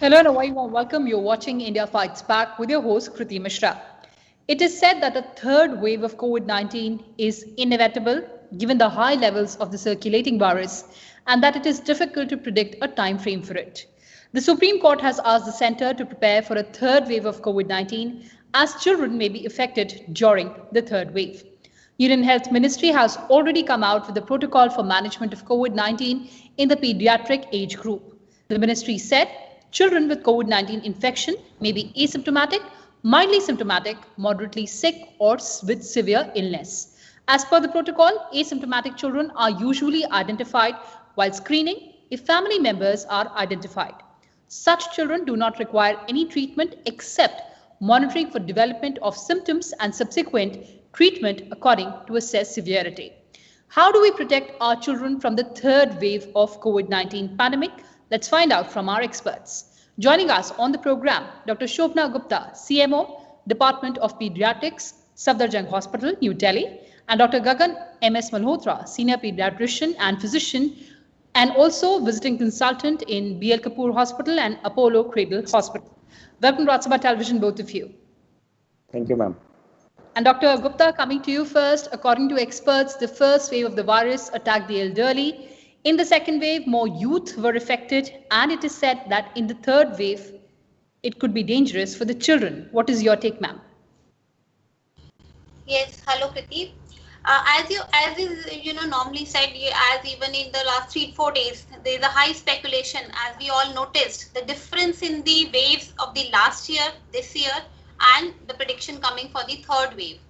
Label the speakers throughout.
Speaker 1: Hello and a very warm welcome. You're watching India Fights Back with your host Kriti Mishra. It is said that a third wave of COVID-19 is inevitable given the high levels of the circulating virus and that it is difficult to predict a time frame for it. The Supreme Court has asked the center to prepare for a third wave of COVID-19 as children may be affected during the third wave. Union Health Ministry has already come out with a protocol for management of COVID-19 in the pediatric age group. The ministry said children with COVID-19 infection may be asymptomatic, mildly symptomatic, moderately sick, or with severe illness. As per the protocol, asymptomatic children are usually identified while screening if family members are identified. Such children do not require any treatment except monitoring for development of symptoms and subsequent treatment according to assess severity. How do we protect our children from the third wave of COVID-19 pandemic? Let's find out from our experts. Joining us on the program, Dr. Shobna Gupta, CMO, Department of Pediatrics, Safdarjung Hospital, New Delhi, and Dr. Gagan M.S. Malhotra, Senior Pediatrician and Physician, and also visiting consultant in B.L. Kapoor Hospital and Apollo Cradle Hospital. Welcome to Rajya Sabha Television, both of you.
Speaker 2: Thank you, ma'am.
Speaker 1: And Dr. Gupta, coming to you first, according to experts, the first wave of the virus attacked the elderly. In the second wave, more youth were affected, and it is said that in the third wave, it could be dangerous for the children. What is your take, ma'am?
Speaker 3: Yes, hello, Kriti. As is normally said, as even in the last 3-4 days, there is a high speculation. As we all noticed, the difference in the waves of the last year, this year, and the prediction coming for the third wave.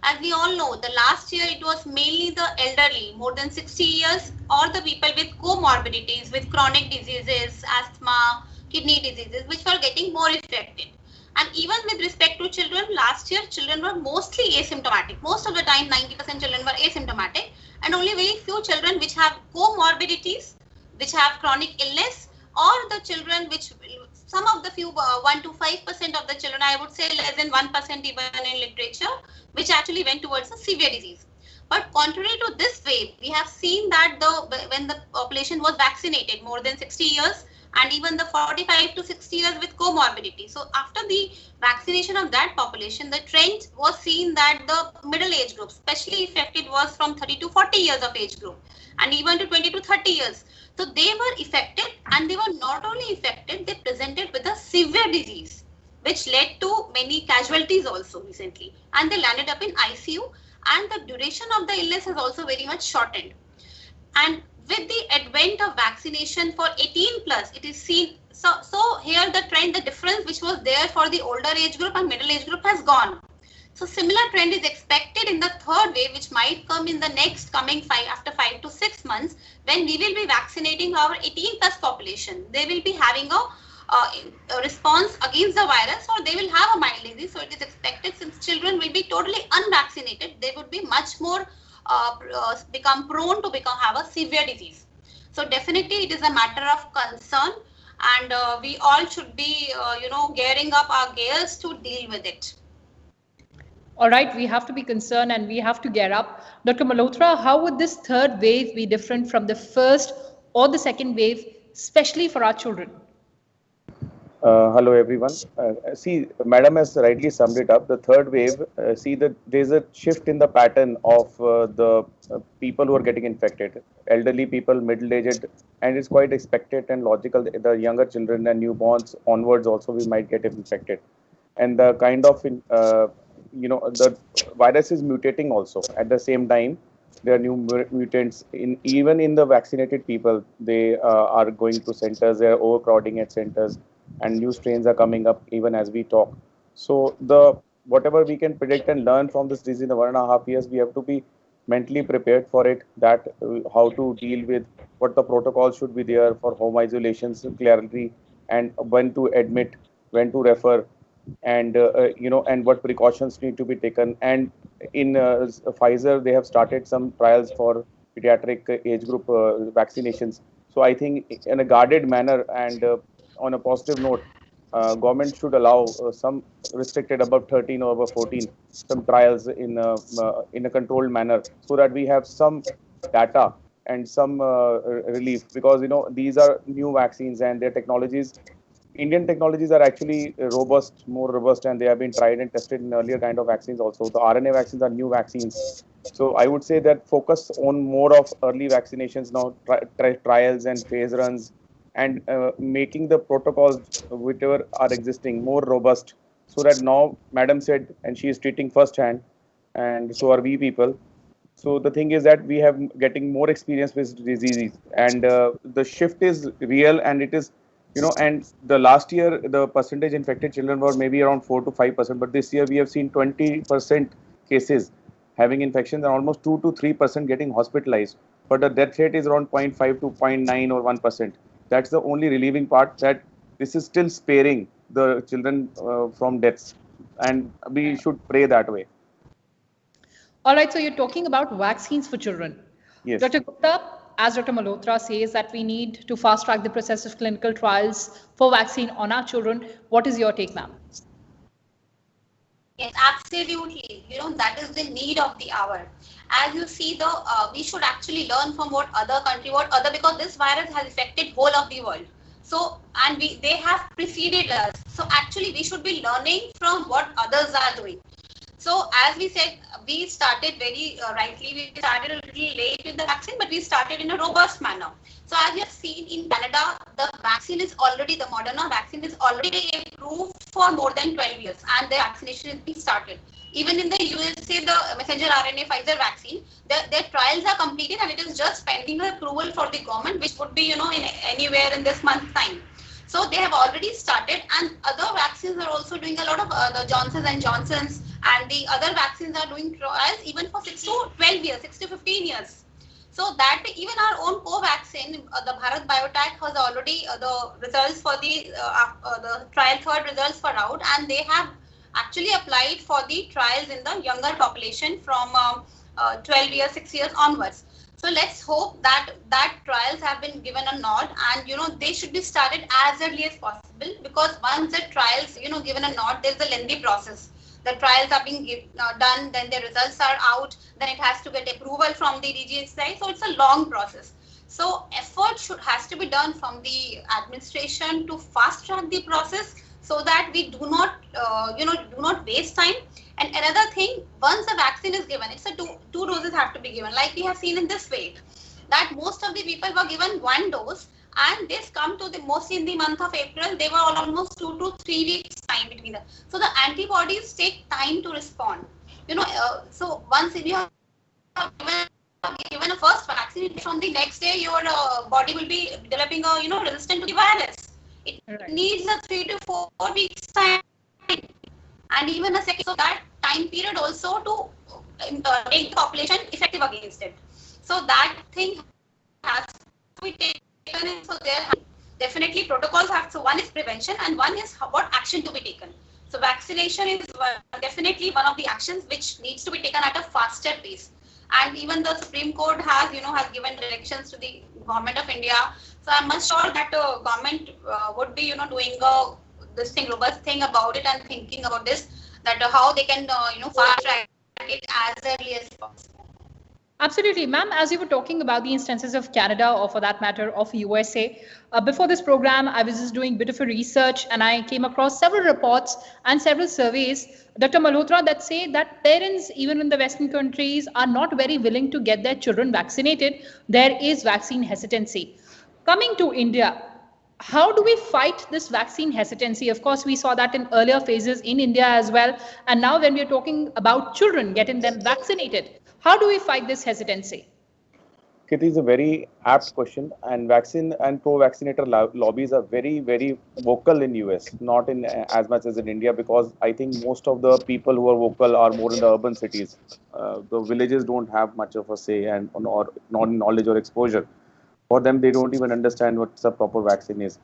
Speaker 3: As we all know, the last year it was mainly the elderly, more than 60 years, or the people with comorbidities, with chronic diseases, asthma, kidney diseases, which were getting more affected. And even with respect to children, last year children were mostly asymptomatic. Most of the time, 90% children were asymptomatic, and only very few children which have comorbidities, which have chronic illness, or the children which some of the few 1 to 5% of the children, I would say less than 1% even in literature, which actually went towards a severe disease. But contrary to this wave, we have seen that when the population was vaccinated more than 60 years, and even the 45 to 60 years with comorbidity. So after the vaccination of that population, the trend was seen that the middle age group, especially affected, was from 30 to 40 years of age group, and even to 20 to 30 years. So they were affected, and they were not only affected, they presented with a severe disease, which led to many casualties also recently, and they landed up in ICU, and the duration of the illness has also very much shortened. And with the advent of vaccination for 18 plus, it is seen, so here the trend, the difference which was there for the older age group and middle age group has gone. So similar trend is expected in the third wave, which might come in the next coming after 5 to 6 months, when we will be vaccinating our 18 plus population. They will be having a response against the virus, or they will have a mild disease. So it is expected, since children will be totally unvaccinated, they would be much more become prone to have a severe disease. So definitely it is a matter of concern, and we all should be gearing up our gears to deal with it.
Speaker 1: All right, we have to be concerned and we have to gear up. Dr. Malhotra, how would this third wave be different from the first or the second wave, especially for our children?
Speaker 2: Hello, everyone. See, Madam has rightly summed it up. The third wave, there's a shift in the pattern of the people who are getting infected. Elderly people, middle-aged, and it's quite expected and logical. The younger children and newborns onwards also we might get infected. And the kind of, the virus is mutating also. At the same time, there are new mutants even in the vaccinated people. They are going to centers, they are overcrowding at centers, and new strains are coming up even as we talk. So whatever we can predict and learn from this disease in the 1.5 years, we have to be mentally prepared for it, that how to deal with, what the protocol should be there for home isolation clarity, and when to admit, when to refer, and and what precautions need to be taken. And in Pfizer, they have started some trials for pediatric age group vaccinations. So I think in a guarded manner and on a positive note, government should allow some restricted above 13 or above 14 some trials in a controlled manner, so that we have some data and some relief, because these are new vaccines and their technologies Indian technologies are actually robust, more robust, and they have been tried and tested in earlier kind of vaccines also. The RNA vaccines are new vaccines. So I would say that focus on more of early vaccinations now, trials and phase runs, and making the protocols whichever are existing more robust, so that now, Madam said, and she is treating firsthand, and so are we people. So the thing is that we have getting more experience with diseases, and the shift is real, and it is, and the last year the percentage infected children were maybe around 4 to 5%, but this year we have seen 20% cases having infections and almost 2 to 3% getting hospitalized. But the death rate is around zero point 0.5 to zero point 0.9 or 1%. That's the only relieving part, that this is still sparing the children from deaths, and we should pray that way.
Speaker 1: All right, so you're talking about vaccines for children.
Speaker 2: Yes.
Speaker 1: Dr. Gupta, as Dr. Malhotra says that we need to fast track the process of clinical trials for vaccine on our children. What is your take, ma'am?
Speaker 3: Yes, absolutely. That is the need of the hour. As you see, we should actually learn from because this virus has affected whole of the world. So, and they have preceded us. So actually, we should be learning from what others are doing. So as we said, we started very rightly, we started a little late with the vaccine, but we started in a robust manner. So as you have seen in Canada, the Moderna vaccine is already approved for more than 12 years, and the vaccination is being started. Even in the USA, the messenger RNA Pfizer vaccine, their trials are completed, and it is just pending approval for the government, which would be, anywhere in this month's time. So they have already started, and other vaccines are also doing a lot of the Johnsons and Johnsons, and the other vaccines are doing trials even for 6 to 12 years, 6 to 15 years. So that even our own Covaxin, the Bharat Biotech has already the results for the trial third results for out, and they have actually applied for the trials in the younger population from 12 years, 6 years onwards. So let's hope that trials have been given a nod, and they should be started as early as possible, because once the trials given a nod, there's a lengthy process. The trials are being done, then the results are out, then it has to get approval from the DGSI. So it's a long process. So effort has to be done from the administration to fast track the process, so that we do not do not waste time. And another thing, once the vaccine is given, it's a two doses have to be given, like we have seen in this wave, that most of the people were given one dose, and this come to the mostly in the month of April, they were almost 2 to 3 weeks time between them. So the antibodies take time to respond. So once you have given a first vaccine, from the next day your body will be developing a resistant to the virus. It needs a 3 to 4 weeks time, and even a second, so that time period also to make the population effective against it. So that thing has to be taken in. So there definitely protocols have. So one is prevention, and one is what action to be taken. So vaccination is definitely one of the actions which needs to be taken at a faster pace. And even the Supreme Court has has given directions to the government of India. So I'm much sure that government would be doing this thing, robust thing about it, and thinking about this, that how they can fast track it as early as possible.
Speaker 1: Absolutely, ma'am. As you were talking about the instances of Canada, or for that matter of USA, before this program, I was just doing a bit of a research, and I came across several reports and several surveys, Dr. Malhotra, that say that parents, even in the Western countries, are not very willing to get their children vaccinated. There is vaccine hesitancy. Coming to India, how do we fight this vaccine hesitancy? Of course, we saw that in earlier phases in India as well. And now when we're talking about children, getting them vaccinated, how do we fight this hesitancy?
Speaker 2: It is a very apt question, and vaccine and pro-vaccinator lobbies are very, very vocal in US, not in as much as in India, because I think most of the people who are vocal are more in the urban cities. The villages don't have much of a say and or not knowledge or exposure. For them, they don't even understand what a proper vaccine is.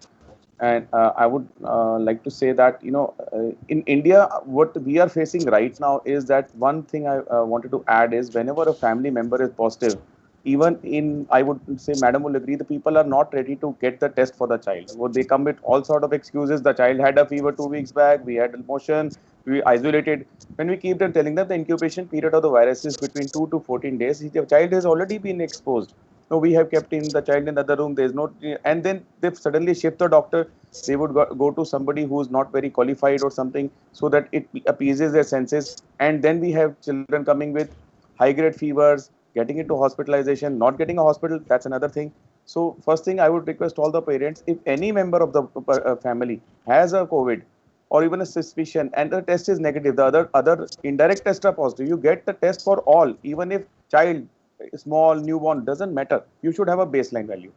Speaker 2: And I would like to say that, in India, what we are facing right now is that one thing I wanted to add is, whenever a family member is positive, even in, I would say, Madam will agree, the people are not ready to get the test for the child. Well, they come with all sort of excuses. The child had a fever 2 weeks back. We had motion. We isolated. When we keep them telling them the incubation period of the virus is between 2 to 14 days, the child has already been exposed. no, we have kept in the child in the other room, there's no, and then they suddenly shift the doctor, they would go to somebody who's not very qualified or something, so that it appeases their senses. And then we have children coming with high grade fevers, getting into hospitalization, not getting a hospital, that's another thing. So first thing I would request all the parents, if any member of the family has a COVID or even a suspicion and the test is negative, the other indirect tests are positive, you get the test for all, even if child, small, newborn, doesn't matter. You should have a baseline value.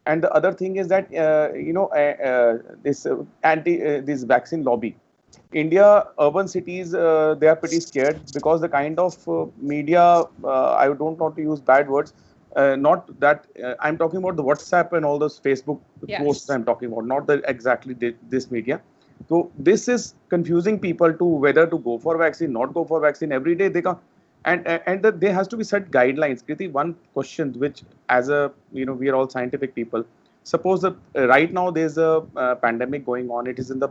Speaker 2: And the other thing is that this vaccine lobby. India, urban cities, they are pretty scared because the kind of media, I don't want to use bad words, not that I'm talking about the WhatsApp and all those Facebook posts I'm talking about, not the exactly this media. So this is confusing people to whether to go for vaccine, not go for vaccine. Every day they come, and there has to be set guidelines. Kriti, one question which, as a we are all scientific people. Suppose that right now there's a pandemic going on. It is in the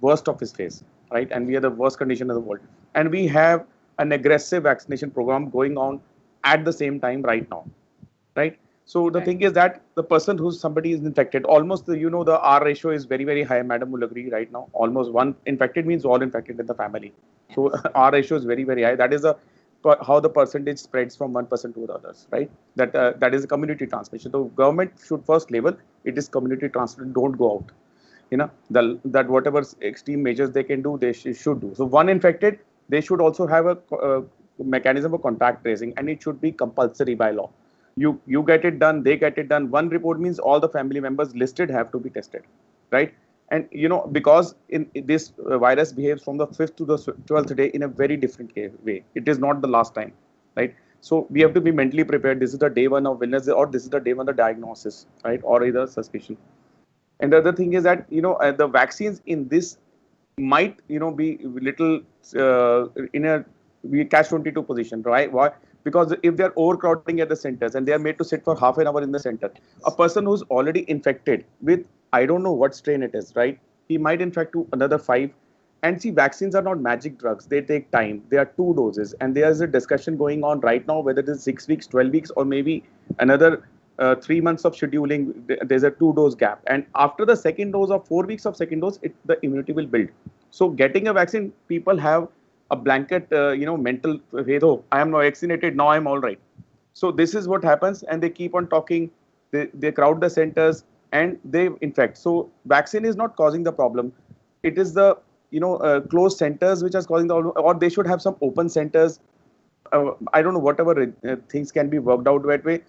Speaker 2: worst of its phase, right? And we are the worst condition in the world, and we have an aggressive vaccination program going on at the same time right now, right? So the thing is that the person who's somebody is infected, almost the R ratio is very, very high. Madam will agree right now. Almost one infected means all infected in the family. So R ratio is very, very high. That is how the percentage spreads from one person to the others, right? That is a community transmission. So government should first label it is community transmission. Don't go out. That whatever extreme measures they can do, they should do. So one infected, they should also have a mechanism of contact tracing, and it should be compulsory by law. You get it done, they get it done. One report means all the family members listed have to be tested, right? And because in this virus behaves from the 5th to the 12th day in a very different way. It is not the last time, right? So we have to be mentally prepared. This is the day one of wellness, or this is the day one of the diagnosis, right? Or either suspicion. And the other thing is that the vaccines in this might be little in a catch-22 position, right? Why? Because if they're overcrowding at the centers and they are made to sit for half an hour in the center, a person who's already infected with, I don't know what strain it is, right? He might infect to another 5. And see, vaccines are not magic drugs. They take time. There are 2 doses. And there's a discussion going on right now, whether it is 6 weeks, 12 weeks, or maybe another 3 months of scheduling. There's a 2-dose gap. And after the second dose or 4 weeks of second dose, the immunity will build. So getting a vaccine, people have a blanket, mental faith, oh, I am now vaccinated, now I'm all right. So this is what happens, and they keep on talking, they crowd the centers, and they infect. So vaccine is not causing the problem. It is the, closed centers which are causing the problem, or they should have some open centers. I don't know, whatever things can be worked out that way.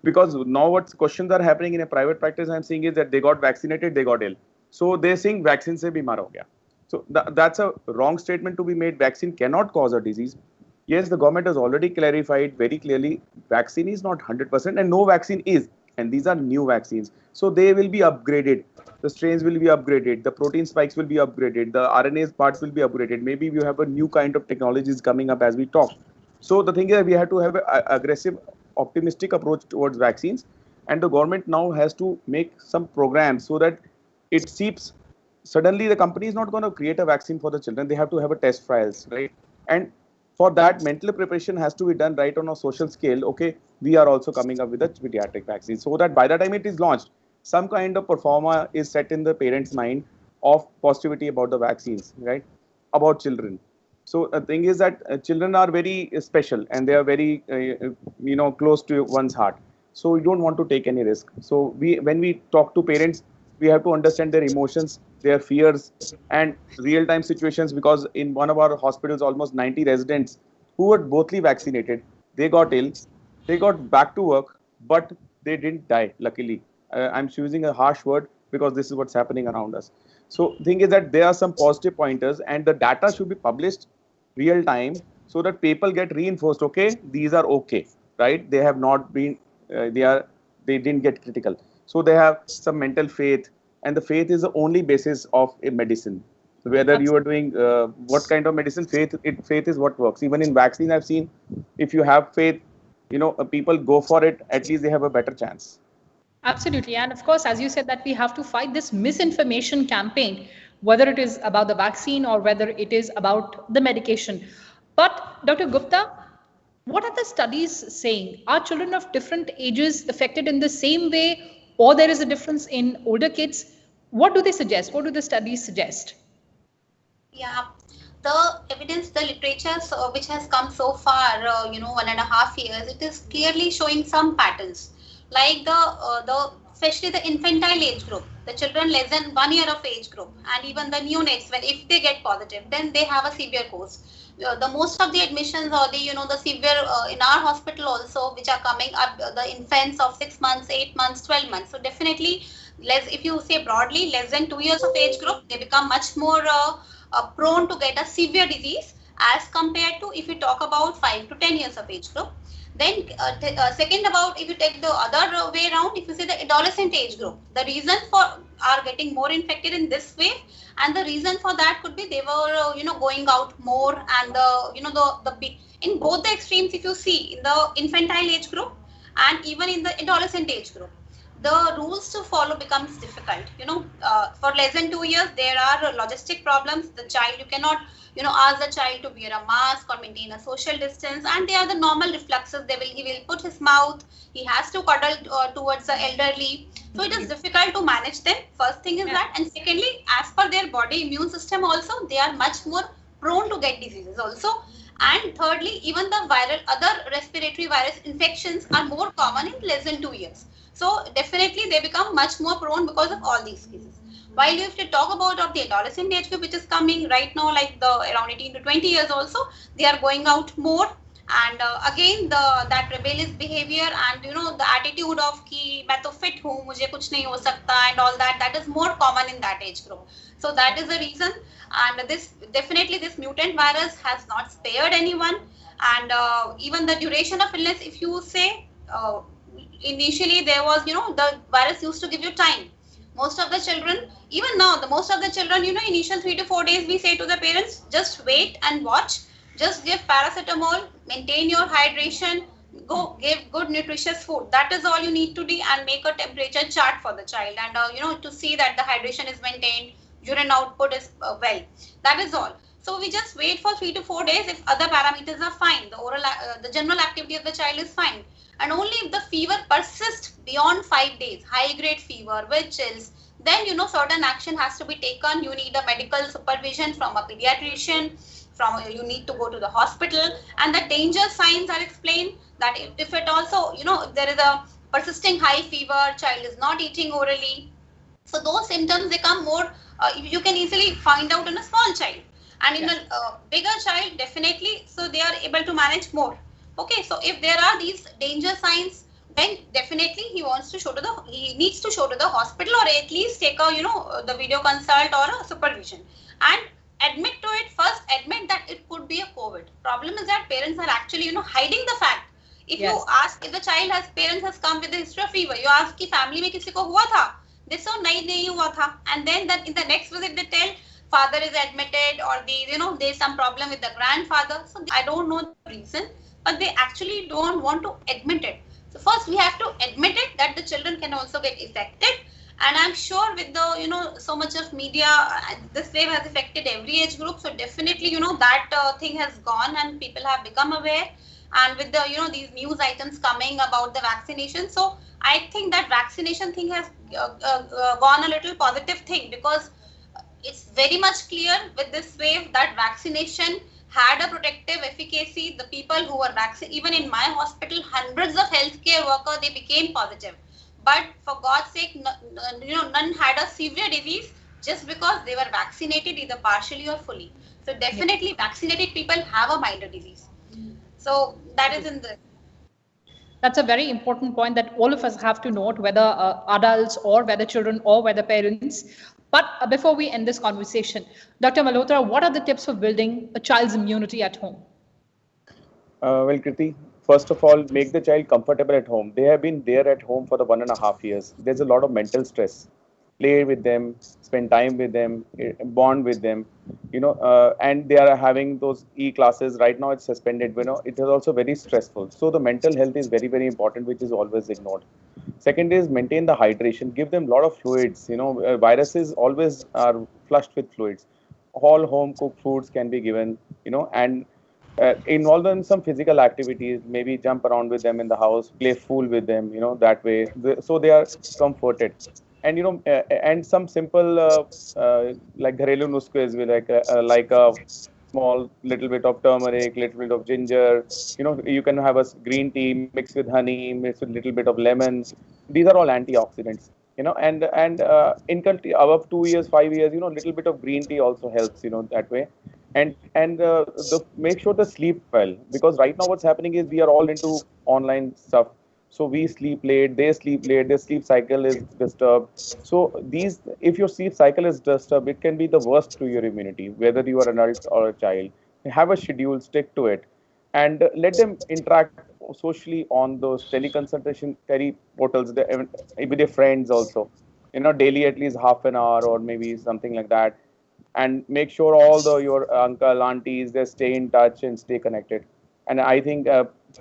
Speaker 2: Because now what questions are happening in a private practice I'm seeing is that they got vaccinated, they got ill. So they're saying vaccine se bimar ho gaya. So that's a wrong statement to be made. Vaccine cannot cause a disease. Yes, the government has already clarified very clearly, vaccine is not 100% and no vaccine is. And these are new vaccines. So they will be upgraded. The strains will be upgraded. The protein spikes will be upgraded. The RNA parts will be upgraded. Maybe we have a new kind of technologies coming up as we talk. So the thing is that we have to have an aggressive, optimistic approach towards vaccines. And the government now has to make some programs so that it seeps. Suddenly the company is not going to create a vaccine for the children. They have to have a test trials, right? And for that, mental preparation has to be done right on a social scale. Okay, we are also coming up with a pediatric vaccine so that by the time it is launched, some kind of performa is set in the parents' mind of positivity about the vaccines, right? About children. So the thing is that children are very special and they are very, close to one's heart. So you don't want to take any risk. So when we talk to parents, we have to understand their emotions, their fears, and real-time situations, because in one of our hospitals, almost 90 residents who were bothly vaccinated, they got ill, they got back to work, but they didn't die, luckily. I'm choosing a harsh word because this is what's happening around us. So the thing is that there are some positive pointers and the data should be published real-time so that people get reinforced, okay, these are okay, right? They have not been, they didn't get critical. So they have some mental faith, and the faith is the only basis of a medicine. Whether you are doing what kind of medicine, faith is what works. Even in vaccine, I've seen if you have faith, people go for it. At least they have a better chance.
Speaker 1: Absolutely, and of course, as you said, that we have to fight this misinformation campaign, whether it is about the vaccine or whether it is about the medication. But Dr. Gupta, What are the studies saying? Are children of different ages affected in the same way, or there is a difference in older kids? What do they suggest? What do the studies suggest?
Speaker 3: Yeah, the evidence, the literature which has come so far, 1.5 years, it is clearly showing some patterns, like the especially the infantile age group, the children less than 1 year of age group, and even the neonates, when if they get positive, then they have a severe course. The most of the admissions or the severe in our hospital also, which are coming up, the infants of 6 months, 8 months, 12 months. So definitely, less if you say broadly, less than 2 years of age group, they become much more prone to get a severe disease as compared to if you talk about 5 to 10 years of age group. Then second, about if you take the other way around, if you say the adolescent age group, the reason for are getting more infected in this wave, and the reason for that could be they were going out more, and the in both the extremes, if you see in the infantile age group and even in the adolescent age group, the rules to follow becomes difficult. For less than 2 years, there are logistic problems. The child, you cannot, ask the child to wear a mask or maintain a social distance, and they are the normal reflexes. He will put his mouth. He has to cuddle towards the elderly. So it is difficult to manage them. First thing is that, and secondly, as per their body immune system, also they are much more prone to get diseases also. And thirdly, even the other respiratory virus infections are more common in less than 2 years. So definitely they become much more prone because of all these cases. While if you talk about of the adolescent age group, which is coming right now, like the around 18 to 20 years also, they are going out more. And again, that rebellious behavior and the attitude of ki main to fit hu, mujhe kuch nahi ho sakta, and all that is more common in that age group. So that is the reason. And this mutant virus has not spared anyone. And even the duration of illness, if you say, initially there was, the virus used to give you time. Most of the children, even now, the most of the children, initial 3 to 4 days, we say to the parents, just wait and watch. Just give paracetamol, maintain your hydration, go give good nutritious food. That is all you need to do, and make a temperature chart for the child, and to see that the hydration is maintained, urine output is well. That is all. So we just wait for 3 to 4 days. If other parameters are fine, the general activity of the child is fine, and only if the fever persists beyond 5 days, high grade fever with chills, then certain action has to be taken. You need a medical supervision from a pediatrician. You need to go to the hospital, and the danger signs are explained, that if it also if there is a persisting high fever, child is not eating orally, so those symptoms become more you can easily find out in a small child, and in a bigger child, definitely, so they are able to manage more. Okay, so if there are these danger signs, then definitely he needs to show to the hospital, or at least take a the video consult or a supervision, and admit to it. First admit that it could be a COVID. Problem is that parents are actually hiding the fact. If you ask, if the parents has come with a history of fever, you ask ki family mein kisi ko hua tha, they say nahi hua tha, and then that in the next visit they tell father is admitted, or there's some problem with the grandfather. So I don't know the reason, but they actually don't want to admit it. So first we have to admit it, that the children can also get affected. And I'm sure with the so much of media, this wave has affected every age group. So definitely that thing has gone, and people have become aware. And with the these news items coming about the vaccination, so I think that vaccination thing has gone a little positive thing, because it's very much clear with this wave that vaccination had a protective efficacy. The people who were vaccinated, even in my hospital, hundreds of healthcare workers, they became positive. But for God's sake, none had a severe disease just because they were vaccinated either partially or fully. So definitely vaccinated people have a milder disease. So that is in the...
Speaker 1: That's a very important point that all of us have to note, whether adults or whether children or whether parents. But before we end this conversation, Dr. Malhotra, what are the tips for building a child's immunity at home?
Speaker 2: Well, Kriti, first of all, make the child comfortable at home. They have been there at home for the 1.5 years. There's a lot of mental stress. Play with them, spend time with them, bond with them, and they are having those e-classes. Right now it's suspended, it is also very stressful. So the mental health is very, very important, which is always ignored. Second is maintain the hydration, give them a lot of fluids. Viruses always are flushed with fluids. All home cooked foods can be given, and involve them in some physical activities, maybe jump around with them in the house, play fool with them, that way, so they are comforted. And and some simple like gharelu nuskes with like a small little bit of turmeric, little bit of ginger. You can have a green tea mixed with honey, mixed with little bit of lemon. These are all antioxidants. And in country above 2 years, 5 years, little bit of green tea also helps. That way. And make sure to sleep well, because right now what's happening is we are all into online stuff. So we sleep late, they sleep late, their sleep cycle is disturbed. So if your sleep cycle is disturbed, it can be the worst to your immunity, whether you are an adult or a child. Have a schedule, stick to it, and let them interact socially on those teleconsultation portals with their friends also. Daily at least half an hour or maybe something like that, and make sure all your uncle, aunties, they stay in touch and stay connected. And I think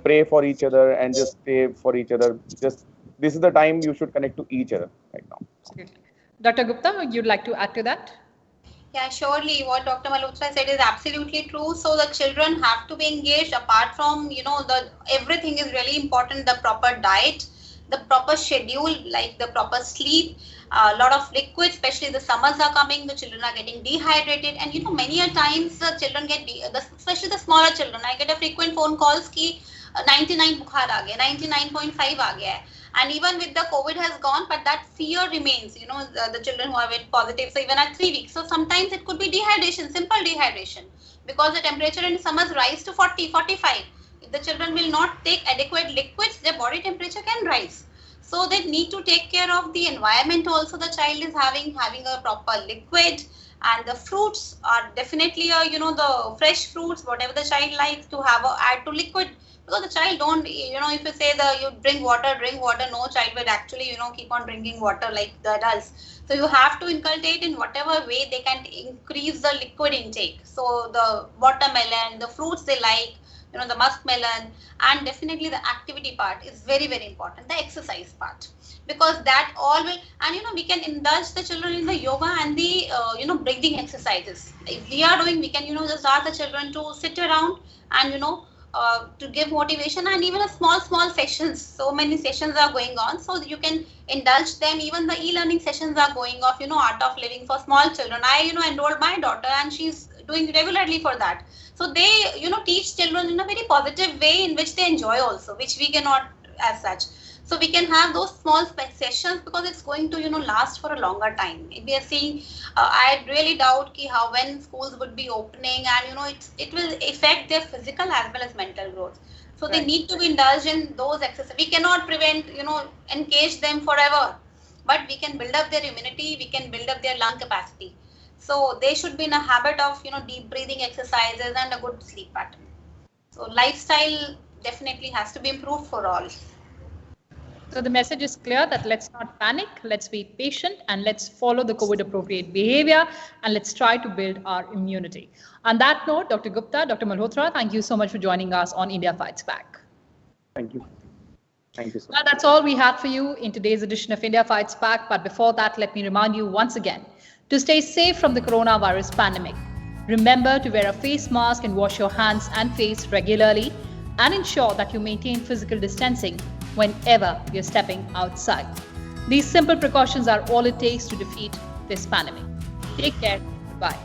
Speaker 2: pray for each other and just stay for each other. This is the time you should connect to each other right now.
Speaker 1: Absolutely. Dr. Gupta, you'd like to add to that?
Speaker 3: Yeah, surely what Dr. Malhotra said is absolutely true. So the children have to be engaged. Apart from, everything is really important, the proper diet, the proper schedule, like the proper sleep, a lot of liquid, especially the summers are coming, the children are getting dehydrated. And, many a times the children especially the smaller children, I get a frequent phone calls ki 99 bukhar aa gaya, 99.5 aa gaya. And even with the COVID has gone, but that fear remains, the children who are very positive, so even at 3 weeks. So sometimes it could be dehydration, simple dehydration, because the temperature in summers rise to 40, 45. If the children will not take adequate liquids, their body temperature can rise. So they need to take care of the environment also the child is having a proper liquid. And the fruits are definitely, the fresh fruits, whatever the child likes to have, add to liquid. Because the child don't, if you say you drink water, no child will actually, keep on drinking water like the adults. So you have to inculcate in whatever way they can increase the liquid intake. So the watermelon, the fruits they like, the muskmelon, and definitely the activity part is very, very important, the exercise part. Because that all will, and we can indulge the children in the yoga and the, breathing exercises. If we are doing, we can, just ask the children to sit around and, to give motivation, and even a small sessions. So many sessions are going on, so you can indulge them. Even the e-learning sessions are going off, Art of Living for small children. I, enrolled my daughter and she's doing regularly for that. So they, teach children in a very positive way in which they enjoy also, which we cannot as such. So we can have those small sessions because it's going to, last for a longer time. We are seeing, I really doubt when schools would be opening, and, it will affect their physical as well as mental growth. So they need to be indulged in those exercises. We cannot prevent, engage them forever, but we can build up their immunity. We can build up their lung capacity. So they should be in a habit of, deep breathing exercises and a good sleep pattern. So lifestyle definitely has to be improved for all.
Speaker 1: So the message is clear that let's not panic, let's be patient, and let's follow the COVID appropriate behavior, and let's try to build our immunity. On that note, Dr. Gupta, Dr. Malhotra, thank you so much for joining us on India Fights Back.
Speaker 2: Thank you. Thank you, sir.
Speaker 1: Well, that's all we had for you in today's edition of India Fights Back. But before that, let me remind you once again to stay safe from the coronavirus pandemic. Remember to wear a face mask and wash your hands and face regularly, and ensure that you maintain physical distancing whenever you're stepping outside. These simple precautions are all it takes to defeat this pandemic. Take care. Bye.